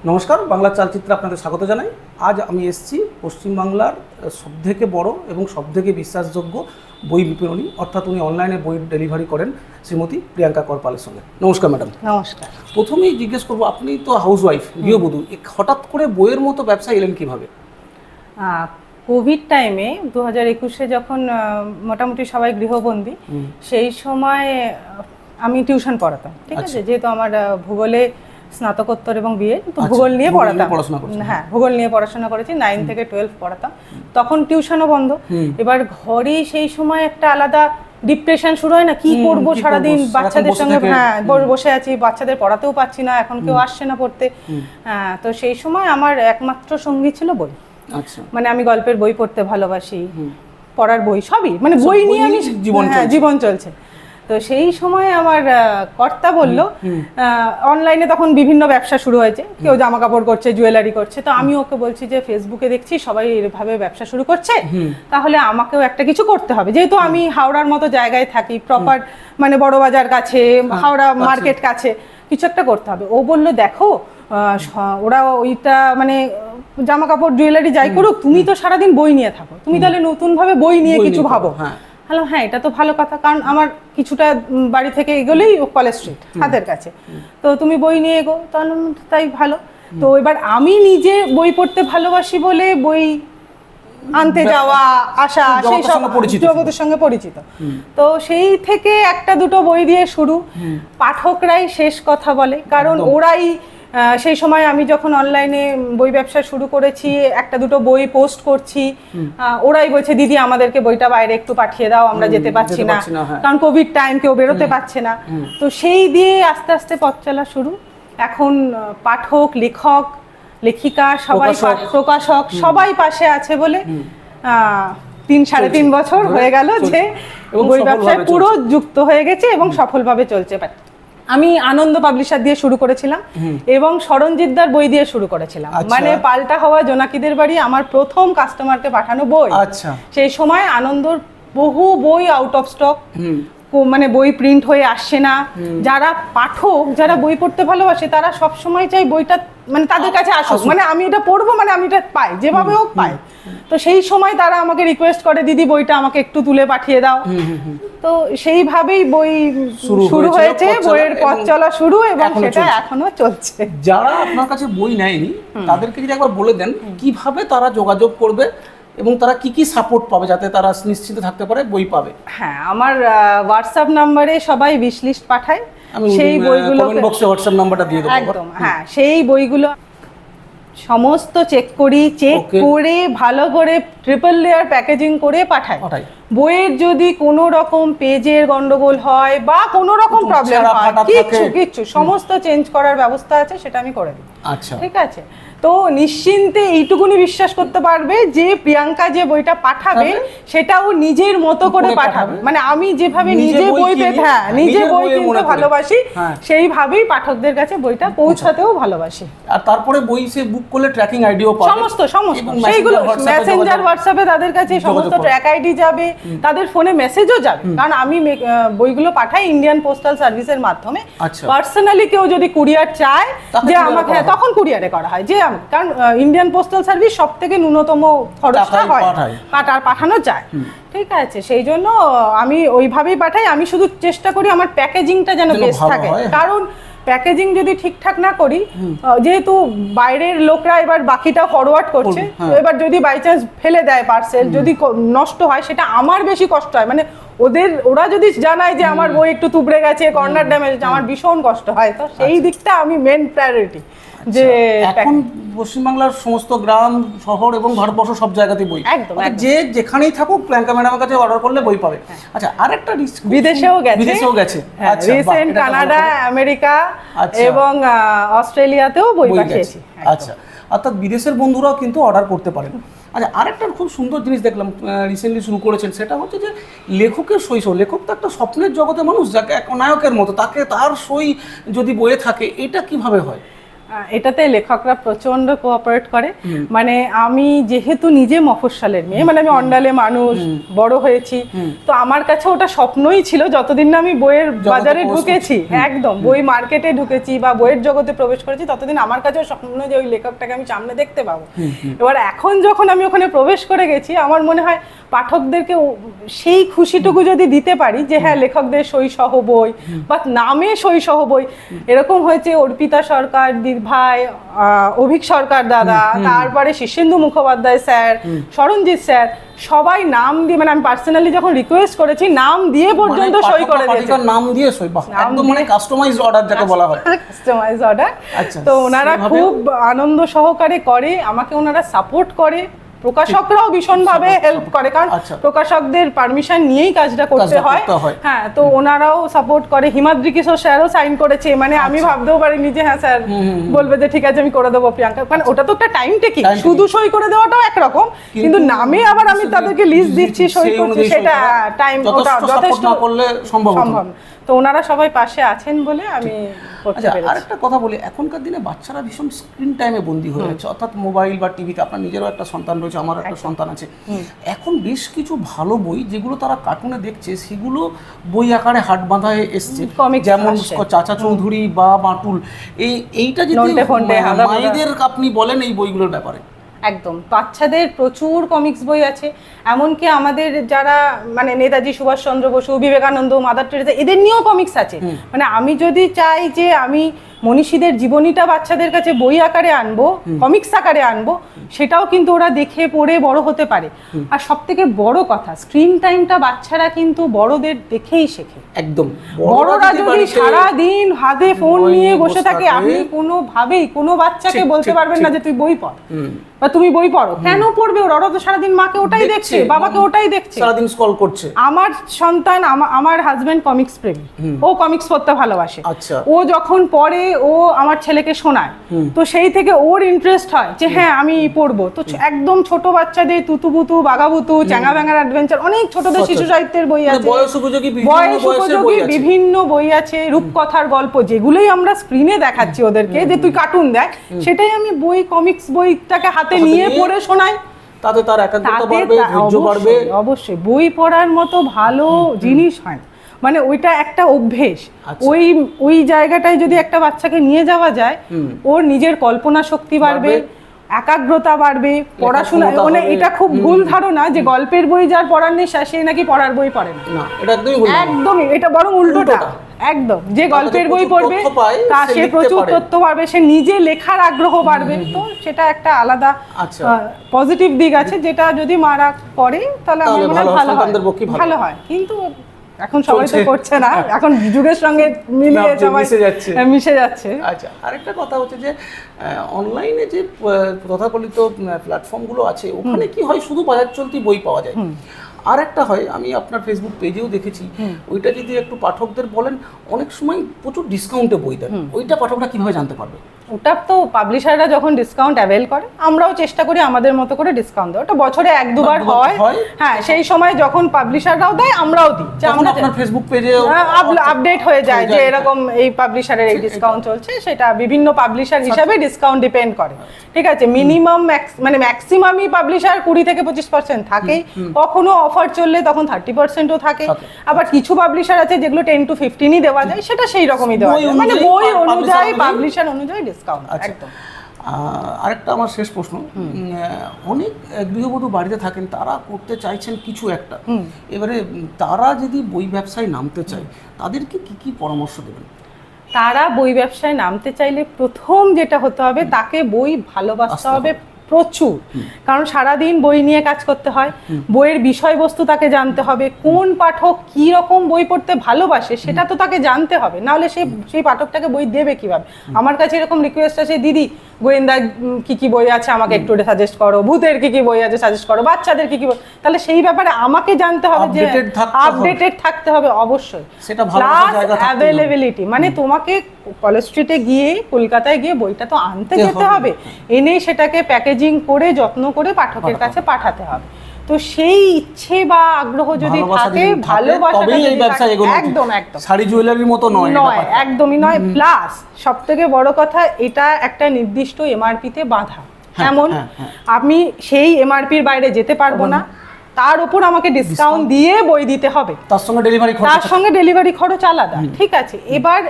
নমস্কার, বাংলার চালচিত্রে আপনাদের স্বাগত জানাই। আজ আমি এসেছি পশ্চিমবাংলার সবথেকে বড় এবং সবথেকে বিশ্বাসযোগ্য বই বিপণী, অর্থাৎ উনি অনলাইনে বই ডেলিভারি করেন, শ্রীমতী প্রিয়াঙ্কা করপালের সঙ্গে। নমস্কার ম্যাডাম। নমস্কার। প্রথমেই জিজ্ঞেস করবো, আপনি তো হাউসওয়াইফ, গৃহবধূ, হঠাৎ করে বইয়ের মতো ব্যবসা এলেন কীভাবে? কোভিড টাইমে 2021-এ যখন মোটামুটি সবাই গৃহবন্দী, সেই সময় আমি টিউশন পড়াতাম, ঠিক আছে। যেহেতু আমার ভূগোলে স্নাতকোত্তর এবং বিএ, তো ভূগোল নিয়ে পড়াতাম। হ্যাঁ, ভূগোল নিয়ে পড়াশোনা করেছি, 9 থেকে 12 পড়াতাম। তখন টিউশনও বন্ধ। এবার ঘরেই সেই সময় একটা আলাদা ডিপ্রেশন শুরু হয় না, কি করব সারাদিন বাচ্চাদের সঙ্গে, হ্যাঁ বসে আছি, বাচ্চাদের পড়াতেও পারছি না, এখন কেউ আসছে না পড়তে। হ্যাঁ, তো সেই সময় আমার একমাত্র সঙ্গী ছিল বই। আচ্ছা, মানে আমি গল্পের বই পড়তে ভালোবাসি, পড়ার বই, সবই, মানে বই নিয়ে আমি জীবন চলছে। তো সেই সময় আমার কর্তা বলল, অনলাইনে তখন বিভিন্ন ব্যবসা শুরু হয়েছে, কেউ জামা কাপড় করছে, জুয়েলারি করছে। তো আমি ওকে বলছি যে ফেসবুকে দেখছি সবাই এভাবে ব্যবসা শুরু করছে, তাহলে আমাকেও একটা কিছু করতে হবে। যেহেতু আমি হাওড়ার মতো জায়গায় থাকি, প্রপার মানে বড় বাজার কাছে, হাওড়া মার্কেট কাছে, কিছু একটা করতে হবে। ও বলল, দেখো ওরা ওইটা মানে জামা কাপড় জুয়েলারি যাই করুক, তুমি তো সারাদিন বই নিয়ে থাকো, তুমি তাহলে নতুন ভাবে বই নিয়ে কিছু ভাবো। হ্যালো, হ্যাঁ এটা তো ভালো কথা, কারণ আমার কিছুটা বাড়ি থেকে এগোলেই কলেজ স্ট্রিট হাতের কাছে, তো তুমি বই নিয়ে এগো, তাহলে তাই ভালো। তো এবার আমি নিজে বই পড়তে ভালোবাসি বলে বই আনতে যাওয়া আসা, সেই সব জগতের সঙ্গে পরিচিত। তো সেই থেকে একটা দুটো বই দিয়ে শুরু, পাঠকরাই শেষ কথা বলে, কারণ ওরাই সেই সময় আমি যখন অনলাইনে বই ব্যবসা শুরু করেছি, একটা দুটো বই পোস্ট করছি, ওরাই বলছে দিদি আমাদেরকে বইটা বাইরে একটু পাঠিয়ে দাও, আমরা যেতে পারছি না, কারণ কোভিড টাইম, কেউ বেরোতে পারছে না। তো সেই দিয়ে আস্তে আস্তে পথ চলা শুরু। এখন পাঠক, লেখক, লেখিকা সবাই, প্রকাশক সবাই পাশে আছে বলে 3-3.5 বছর হয়ে গেল যে বই ব্যবসায় পুরো যুক্ত হয়ে গেছে এবং সফলভাবে চলছে। আমি আনন্দ পাবলিশার দিয়ে শুরু করেছিলাম এবং শরণজিৎদার বই দিয়ে শুরু করেছিলাম। মানে পাল্টা হওয়া জোনাকিদের বাড়ি আমার প্রথম কাস্টমারকে পাঠানো বই। সেই সময় আনন্দর বহু বই আউট অফ স্টক, মানে বই প্রিন্ট হয়ে আসছে না। যারা পাঠক, যারা বই পড়তে ভালোবাসে, তারা সব সময় চাই বইটা মানে তাদের কাছে আসুক, মানে আমি এটা পড়বো, মানে আমি এটা পাই, যেভাবে হোক পাই। তো সেই সময় তারা আমাকে রিকোয়েস্ট করে, দিদি বইটা আমাকে একটু তুলে পাঠিয়ে দাও। তো সেইভাবেই বই শুরু হয়েছে, বইয়ের পথ চলা শুরু, এবং সেটা এখনো চলছে। যারা আপনার কাছে বই নেয়নি তাদেরকে যদি একবার বলে দেন কিভাবে তারা যোগাযোগ করবে এবং তারা কি কি সাপোর্ট পাবে, যাতে তারা নিশ্চিত থাকতে পারে বই পাবে? হ্যাঁ, আমার হোয়াটসঅ্যাপ নাম্বারে সবাই উইশ লিস্ট পাঠায়, সেই বইগুলো কমেন্ট বক্সে হোয়াটসঅ্যাপ নাম্বারটা দিয়ে দেবো একদম। হ্যাঁ, সেই বইগুলো সমস্ত চেক করি, চেক করে ভালো করে ট্রিপল লেয়ার প্যাকেজিং করে পাঠাই। বইয়ের যদি কোনো রকম পেজের গন্ডগোল হয় বা কোনো রকম প্রবলেম হয়, কিচ্ছু সমস্ত চেঞ্জ করার ব্যবস্থা আছে, সেটা আমি করে দিই। আচ্ছা, ঠিক আছে। তো নিশ্চিন্তে এইটুকুনি বিশ্বাস করতে পারবে যে প্রিয়াঙ্কা যে বইটা পাঠাবে সেটাও নিজের মতো করে পাঠাবে, মানে আমি যেভাবে নিজে বই পেতে, নিজে বই কিনতে ভালোবাসি, সেইভাবেই পাঠকদের কাছে বইটা পৌঁছাতেও ভালোবাসি। আর তারপরে বই সে বুক করলে ট্র্যাকিং আইডিও পাবে, সমস্ত সেইগুলো মেসেঞ্জার, হোয়াটসঅ্যাপে তাদের কাছে সমস্ত ট্র্যাক আইডি যাবে, তাদের ফোনে মেসেজও যাবে, কারণ আমি বইগুলো পাঠাই ইন্ডিয়ান পোস্টাল সার্ভিসের মাধ্যমে। পার্সোনালি কেউ যদি কুরিয়ার চায় যে আমাকে, তখন কুরিয়ারে করা হয়, যে কারণ ইন্ডিয়ান পোস্টাল সার্ভিস সব থেকে ন্যূনতম খরচটা হয়, পাঠানো যায়, ঠিক আছে। সেই জন্য আমি ওইভাবেই পাঠাই। আমি শুধু চেষ্টা করি আমার প্যাকেজিংটা যেন বেস্ট থাকে, কারণ প্যাকেজিং যদি ঠিকঠাক না করি, যেহেতু বাইরের লোকরা এবার বাকিটা ফরওয়ার্ড করছে, এবার যদি বাই চান্স ফেলে দেয় পার্সেল, যদি নষ্ট হয়, সেটা আমার বেশি কষ্ট হয়। মানে ওরা যদি জানায় যে আমার বই একটু তুবড়ে গেছে, কর্নার ড্যামেজ, আমার ভীষণ কষ্ট হয়। তো সেই দিকটা আমি মেন প্রায়োরিটি, যে এখন পশ্চিমবাংলার সমস্ত গ্রাম, শহর এবং ভারতবর্ষ সব জায়গাতেই বই, যে যেখানেই থাকুক প্রিয়াঙ্কা ম্যাডামের কাছে অর্ডার করলে বই পাবে। আচ্ছা, আরেকটা বিদেশেও গেছে, রিসেন্ট কানাডা, আমেরিকা এবং অস্ট্রেলিয়াতেও বই পাঠিয়েছি। আচ্ছা, অর্থাৎ বিদেশের বন্ধুরাও কিন্তু অর্ডার করতে পারেন। আচ্ছা, আরেকটা খুব সুন্দর জিনিস দেখলাম রিসেন্টলি শুরু করেছেন, সেটা হচ্ছে যে লেখকের সই। লেখক তো একটা স্বপ্নের জগতে মানুষ, যাকে এক নায়কের মতো, তাকে তার সই যদি বইয়ে থাকে, এটা কিভাবে হয়? এটাতে লেখকরা প্রচন্ড কোঅপারেট করে। মানে আমি যেহেতু নিজে মফস্বলের মেয়ে, মানে আমি অন্ডালে মানুষ, বড় হয়েছি, তো আমার কাছে ওটা স্বপ্নই ছিল যতদিন না আমি বইয়ের বাজারে ঢুকেছি, একদম বই মার্কেটে ঢুকেছি বা বইয়ের জগতে প্রবেশ করেছি, ততদিন আমার কাছেও স্বপ্ন যে ওই লেখকটাকে আমি সামনে দেখতে পাবো। এবার এখন যখন আমি ওখানে প্রবেশ করে গেছি, আমার মনে হয় পাঠকদেরকে সেই খুশিটুকু যদি দিতে পারি যে হ্যাঁ লেখকদের সইসহ বই বা নামে সইসহ বই, এরকম হয়েছে অর্পিতা সরকার ভাই, অভিক সরকার দাদা, তারপরে শীর্ষেন্দু মুখোপাধ্যায় স্যার, শরণজিৎ স্যার, সবাই নাম দিয়ে, মানে আমি পার্সোনালি যখন রিকোয়েস্ট করেছি নাম দিয়ে পর্যন্ত সই করে দিয়েছে, নাম দিয়ে সই, একদম মানে কাস্টমাইজড অর্ডার যাকে বলা হয়, কাস্টমাইজ অর্ডার। তো ওনারা খুব আনন্দ সহকারে করে, আমাকে ওনারা সাপোর্ট করে, প্রকাশকরাও ভীষণভাবে হেল্প করে, কারণ প্রকাশকদের পারমিশন নিয়েই কাজটা করতে হয়। হ্যাঁ, তো ওনারাও সাপোর্ট করে। হিমাদ্রি কিশোর স্যারও সাইন করেছে, মানে আমি ভাবতেও পারিনি যে হ্যাঁ স্যার বলবে যে ঠিক আছে আমি করে দেবো প্রিয়াঙ্কা, মানে ওটা তো একটা টাইম টেকিং, শুধু সই করে দেওয়াটাও একরকম, কিন্তু নামে আবার আমি তাদেরকে লিস্ট দিচ্ছি, সই করছি, সেটা টাইম ওটা যথেষ্ট সম্ভব। তো ওনারা সবাই পাশে আছেন বলে আমি করতে পেরেছি। আরেকটা কথা বলি, এখনকার দিনে বাচ্চারা ভীষণ স্ক্রিন টাইমে বন্দী হয়ে যাচ্ছে, অর্থাৎ মোবাইল বা টিভিতে। আপনার নিজেরও একটা সন্তান রয়েছে, আমার একটা সন্তান আছে। এখন বেশ কিছু ভালো বই যেগুলো তারা কার্টুনে দেখছে, সেগুলো বই আকারে হাট বাঁধায় এসছে, যেমন চাচা চৌধুরী বা মাটুল। এইটা যদি মায়েদের আপনি বলেন এই বইগুলোর ব্যাপারে। একদম, বাচ্চাদের প্রচুর কমিক্স বই আছে, এমনকি আমাদের যারা মানে নেতাজি সুভাষচন্দ্র বসু, বিবেকানন্দ, মাদার টেরেসা, এদের নিয়েও কমিক্স আছে। মানে আমি যদি চাই যে আমি মনীষীদের জীবনীটা বাচ্চাদের কাছে বই আকারে আনবো, কমিক্স আকারে আনবো, সেটাও কিন্তু ওরা দেখে পড়ে বড় হতে পারে। আর সব থেকে বড় কথা, স্ক্রিন টাইমটা বাচ্চারা কিন্তু বড়দের দেখেই শেখে। একদম, বড়রা যদি সারাদিন হাতে ফোন নিয়ে বসে থাকে, আপনি কোনোভাবেই কোনো বাচ্চাকে বলতে পারবেন না যে তুই বই পড় বা তুমি বই পড়ো। কেন পড়বে? ওরা তো সারাদিন মাকে ওটাই দেখছে, বাবাকে ওটাই দেখছে, সারাদিন স্ক্রল করছে। আমার সন্তান, আমার হাজবেন্ড কমিক্স প্রেমী, ও কমিক্স পড়তে ভালোবাসে। ও যখন পড়ে, ও আমার ছেলেকে শোনায়, তো সেই থেকে ওর ইন্টারেস্ট হয় যে হ্যাঁ আমি পড়বো। তো একদম ছোট বাচ্চাদের তুতুবুতু, বাগাবুতু, চ্যাঙ্গা ব্যাঙার অ্যাডভেঞ্চার, অনেক ছোটদের শিশু সাহিত্যের বই আছে, বয়স উপযোগী বিভিন্ন বই আছে, রূপকথার গল্প, যেগুলোই আমরা স্ক্রিনে দেখাচ্ছি ওদেরকে যে তুই কার্টুন দেখ, সেটাই আমি বই, কমিক্স বইটাকে হাতে নিয়ে পড়ে শোনাই। তাতে তার একাগ্রতা বাড়বে, ধৈর্য বাড়বে। অবশ্যই বই পড়ার মতো ভালো জিনিস হয় না, মানে ওইটা একটা অভ্যেস। ওই জায়গাটায় যদি একটা বাচ্চাকে নিয়ে যাওয়া যায়, ওর নিজের কল্পনা শক্তি বাড়বে, একাগ্রতা বাড়বে, পড়াশোনা। মানে এটা খুব ভুল ধারণা যে গল্পের বই যার পড়ার নেই সে নাকি পড়ার বই পড়ে না, একদমই এটা বরং উল্টোটা। একদম, যে গল্পের বই পড়বে তার সে প্রচুর তথ্য পাবে, সে নিজে লেখার আগ্রহ বাড়বে। তো সেটা একটা আলাদা পজিটিভ দিক আছে, যেটা যদি মারা করে তাহলে আমার মনে হয় ভালো হয়। কিন্তু এখন সবাই তো করছে না, এখন যুগের সঙ্গে মিশে যাচ্ছে। আচ্ছা, আরেকটা কথা হচ্ছে যে অনলাইনে যে তথাকথিত প্ল্যাটফর্মগুলো আছে, ওখানে কি হয় শুধু বাজার চলতি বই পাওয়া যায়, আর একটা হয়, আমি আপনার ফেসবুক পেজেও দেখেছি, ওইটা যদি একটু পাঠকদের বলেন, অনেক সময় প্রচুর ডিসকাউন্টে বই দেন, ওইটা পাঠকরা কিভাবে জানতে পারবে? ওটা তো পাবলিশাররা যখন ডিসকাউন্ট অ্যাভেল করে, আমরাও চেষ্টা করি আমাদের মতো করে ডিসকাউন্ট দেওয়া। ওটা বছরে 1-2 বার হয়। হ্যাঁ, সেই সময় যখন পাবলিশাররাও দেয় আমরাও দিই, যে আমরা আপনার ফেসবুক পেজে আপডেট হয়ে যায় যে এরকম এই পাবলিশারের এই ডিসকাউন্ট চলছে। সেটা বিভিন্ন পাবলিশার হিসাবে ডিসকাউন্ট ডিপেন্ড করে, ঠিক আছে। মিনিমাম মানে ম্যাক্সিমামই পাবলিশার 20-25% থাকেই, কখনো অফার চললে তখন 30%ও থাকে। আবার কিছু পাবলিশার আছে যেগুলো 10-15ই দেওয়া যায়, সেটা সেই রকমই দেওয়া যায়, মানে বই অনুযায়ী, পাবলিশার অনুযায়ী ডিসকাউন্ট। একদম। আরেকটা আমার শেষ প্রশ্ন, অনেক গৃহবধূ বাড়িতে থাকেন, তারা করতে চাইছেন কিছু একটা, এবারে তারা যদি বই ব্যবসায় নামতে চায়, তাদেরকে কি কি পরামর্শ দেবেন? তারা বই ব্যবসায় নামতে চাইলে প্রথম যেটা হতে হবে, তাকে বই ভালোবাসতে হবে প্রচুর, কারণ সারাদিন বই নিয়ে কাজ করতে হয়, বইয়ের বিষয়বস্তু তাকে জানতে হবে, কোন পাঠক কি রকম বই পড়তে ভালোবাসে সেটা তো তাকে জানতে হবে, নাহলে সেই পাঠকটাকে বই দেবে কিভাবে। আমার কাছে এরকম রিকোয়েস্ট আছে, দিদি গোয়েন্দা কি কি বই আছে আমাকে একটু সাজেস্ট করো, ভূতের কি কি বই আছে সাজেস্ট করো, বাচ্চাদের কি কি বই, তাহলে সেই ব্যাপারে আমাকে জানতে হবে, যে আপডেটেড থাকতে হবে অবশ্যই। সেটা ভালোবাসার জায়গা থাকতে হবে, অ্যাভেলেবিলিটি, মানে তোমাকে কলেজ স্ট্রিটে গিয়ে, কলকাতায় গিয়ে বইটা তো আনতে যেতে হবে, এনেই সেটাকে প্যাকেজিং করে যত্ন করে পাঠকের কাছে পাঠাতে হবে। তো সেই ইচ্ছে বা আগ্রহ যদি থাকে, ভালোবাসা একদম একদম শাড়ি জুয়েলারির মতো নয়, একদমই নয়। প্লাস সব থেকে বড় কথা, এটা একটা নির্দিষ্ট এমআরপিতে বাঁধা, এমন আমি সেই এমআরপির বাইরে যেতে পারবো না, তার উপর আমাকে ডিসকাউন্ট দিয়ে বই দিতে হবে, তার সঙ্গে ডেলিভারি খরচ আলাদা। ঠিক আছে, এবার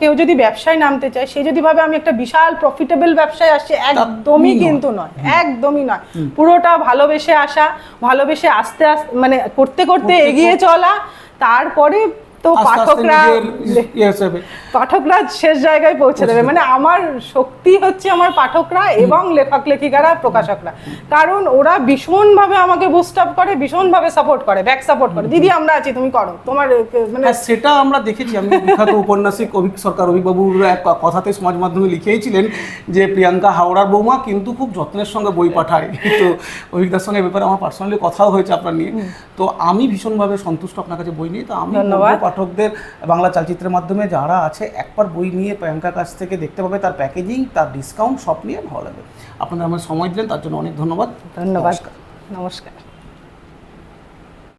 কেউ যদি ব্যবসায় নামতে চায়, সে যদি ভাবে আমি একটা বিশাল প্রফিটেবল ব্যবসায় আসছি, একদমই কিন্তু নয়, একদমই নয়। পুরোটা ভালোবেসে আসা, ভালোবেসে আস্তে আস্তে মানে করতে করতে এগিয়ে চলা, তারপরে তো পাঠকরা শেষ জায়গায় পৌঁছে দেবে। মানে আমার শক্তি হচ্ছে আমার পাঠকরা এবং লেখক লেখিকারা, প্রকাশকরা, কারণ ওরা ভীষণভাবে আমাকে বুস্ট আপ করে, ভীষণভাবে সাপোর্ট করে, ব্যাক সাপোর্ট করে, দিদি আমরা আছি, তুমি করো তোমার মানে। সেটা আমরা দেখেছি, আমি বিখ্যাত ঔপন্যাসিক অভিক সরকার, অভিকবাবুর এক কথাতে সমাজ মাধ্যমে লিখেইছিলেন যে প্রিয়াঙ্কা হাওড়ার বৌমা কিন্তু খুব যত্নের সঙ্গে বই পাঠায়। তো অভিকদার সঙ্গে ব্যাপারে আমার পার্সোনালি কথাও হয়েছে আপনার নিয়ে। তো আমি ভীষণভাবে সন্তুষ্ট আপনার কাছে বই নিয়ে। তো আমি পাঠকদের বাংলা চলচ্চিত্রের মাধ্যমে যারা আছে, একবার বই নিয়ে প্রিয়াঙ্কার কাছ থেকে দেখতে পাবে, তার প্যাকেজিং, তার ডিসকাউন্ট সব নিয়ে ভালো লাগবে। আপনাদের আমার সময় দিলেন, তার জন্য অনেক ধন্যবাদ। নমস্কার।